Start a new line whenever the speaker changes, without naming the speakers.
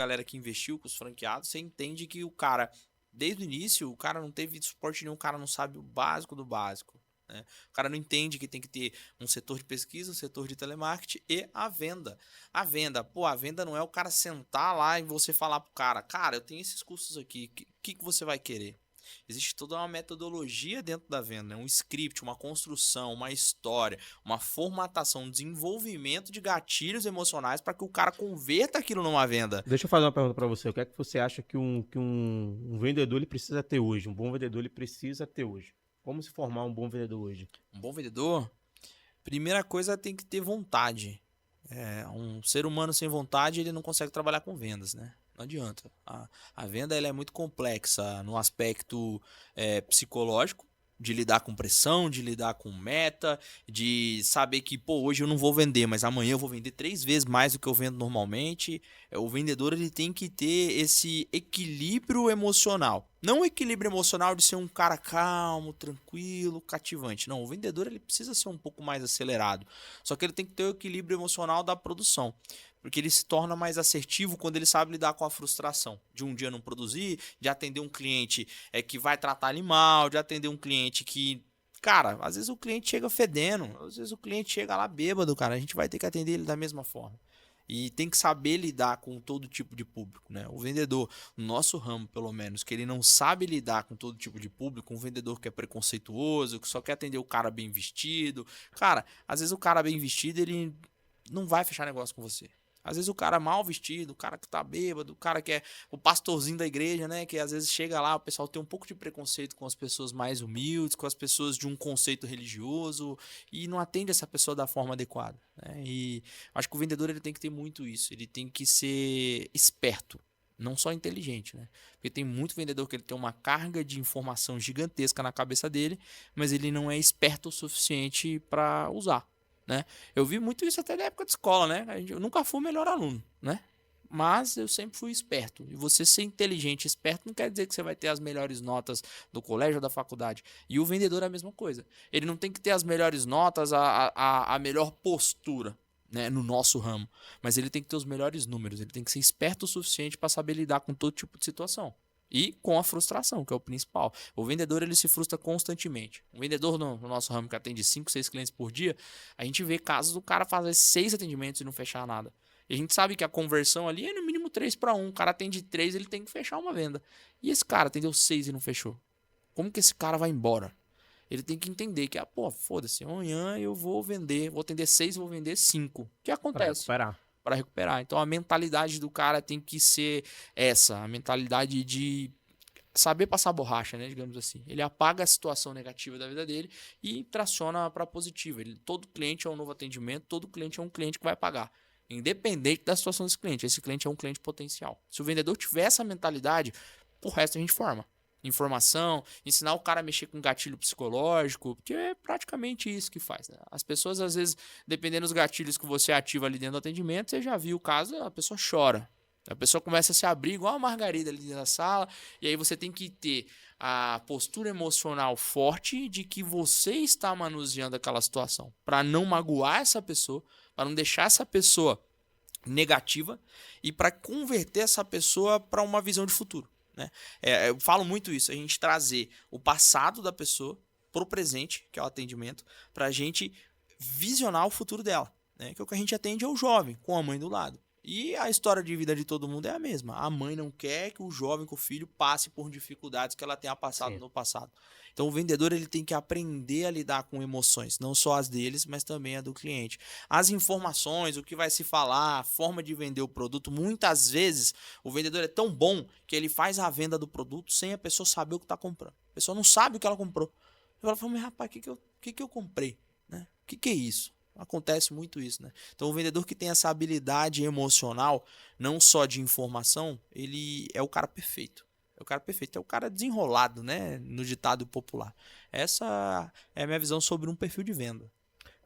galera que investiu, com os franqueados, você entende que o cara, desde o início, o cara não teve suporte nenhum, o cara não sabe o básico do básico. Né? O cara não entende que tem que ter um setor de pesquisa, um setor de telemarketing e a venda. A venda não é o cara sentar lá e você falar pro cara, eu tenho esses custos aqui, o que você vai querer? Existe toda uma metodologia dentro da venda, né? Um script, uma construção, uma história, uma formatação, um desenvolvimento de gatilhos emocionais para que o cara converta aquilo numa venda.
Deixa eu fazer uma pergunta para você. O que é que você acha que um vendedor ele precisa ter hoje? Um bom vendedor ele precisa ter hoje? Como se formar um bom vendedor hoje?
Um bom vendedor, primeira coisa, tem que ter vontade. Um ser humano sem vontade, ele não consegue trabalhar com vendas, né? Não adianta. A venda ela é muito complexa no aspecto psicológico, de lidar com pressão, de lidar com meta, de saber que, pô, hoje eu não vou vender, mas amanhã eu vou vender 3 vezes mais do que eu vendo normalmente. O vendedor ele tem que ter esse equilíbrio emocional. Não o equilíbrio emocional de ser um cara calmo, tranquilo, cativante. Não, o vendedor ele precisa ser um pouco mais acelerado. Só que ele tem que ter o equilíbrio emocional da produção. Porque ele se torna mais assertivo quando ele sabe lidar com a frustração. De um dia não produzir, de atender um cliente que vai tratar ele mal, de atender um cliente que. Cara, às vezes o cliente chega fedendo, às vezes o cliente chega lá bêbado, cara. A gente vai ter que atender ele da mesma forma. E tem que saber lidar com todo tipo de público, né? O vendedor, no nosso ramo pelo menos, que ele não sabe lidar com todo tipo de público, um vendedor que é preconceituoso, que só quer atender o cara bem vestido. Cara, às vezes o cara bem vestido, ele não vai fechar negócio com você. Às vezes o cara mal vestido, o cara que tá bêbado, o cara que é o pastorzinho da igreja, né? Que às vezes chega lá, o pessoal tem um pouco de preconceito com as pessoas mais humildes, com as pessoas de um conceito religioso e não atende essa pessoa da forma adequada. Né? E acho que o vendedor ele tem que ter muito isso, ele tem que ser esperto. Não só inteligente, né? Porque tem muito vendedor que ele tem uma carga de informação gigantesca na cabeça dele, mas ele não é esperto o suficiente para usar. Né? Eu vi muito isso até na época de escola, né? Eu nunca fui o melhor aluno, né? Mas eu sempre fui esperto. E você ser inteligente e esperto não quer dizer que você vai ter as melhores notas do colégio ou da faculdade. E o vendedor é a mesma coisa. Ele não tem que ter as melhores notas, a melhor postura, né, no nosso ramo. Mas ele tem que ter os melhores números. Ele tem que ser esperto o suficiente para saber lidar com todo tipo de situação. E com a frustração, que é o principal. O vendedor ele se frustra constantemente. Um vendedor no nosso ramo que atende 5, 6 clientes por dia, a gente vê casos do cara fazer 6 atendimentos e não fechar nada. E a gente sabe que a conversão ali é no mínimo 3 para 1. O cara atende 3, ele tem que fechar uma venda. E esse cara atendeu 6 e não fechou. Como que esse cara vai embora? Ele tem que entender que, foda-se, amanhã eu vou vender, vou atender 6, vou vender 5. O que
Para
acontece?
recuperar.
Para recuperar. Então a mentalidade do cara tem que ser essa, a mentalidade de saber passar borracha, né, digamos assim. Ele apaga a situação negativa da vida dele e traciona para positiva. Todo cliente é um novo atendimento, todo cliente é um cliente que vai pagar. Independente da situação desse cliente, esse cliente é um cliente potencial. Se o vendedor tiver essa mentalidade, o resto a gente forma. Informação, ensinar o cara a mexer com gatilho psicológico, porque é praticamente isso que faz. Né? As pessoas, às vezes, dependendo dos gatilhos que você ativa ali dentro do atendimento, você já viu o caso, a pessoa chora. A pessoa começa a se abrir igual a Margarida ali dentro da sala, e aí você tem que ter a postura emocional forte de que você está manuseando aquela situação, para não magoar essa pessoa, para não deixar essa pessoa negativa e para converter essa pessoa para uma visão de futuro. Né? Eu falo muito isso, a gente trazer o passado da pessoa pro presente, que é o atendimento, para a gente visionar o futuro dela. Né? Que é o que a gente atende é o jovem, com a mãe do lado. E a história de vida de todo mundo é a mesma. A mãe não quer que o jovem, que o filho, passe por dificuldades que ela tenha passado
Sim.
no passado. Então o vendedor ele tem que aprender a lidar com emoções, não só as deles, mas também a do cliente. As informações, o que vai se falar, a forma de vender o produto, muitas vezes o vendedor é tão bom que ele faz a venda do produto sem a pessoa saber o que está comprando. A pessoa não sabe o que ela comprou. Ela fala, mas rapaz, o que eu comprei? Né? O que é isso? Acontece muito isso, né? Então o vendedor que tem essa habilidade emocional, não só de informação, ele é o cara perfeito. É o cara perfeito, é o cara desenrolado, né? No ditado popular. Essa é a minha visão sobre um perfil de venda.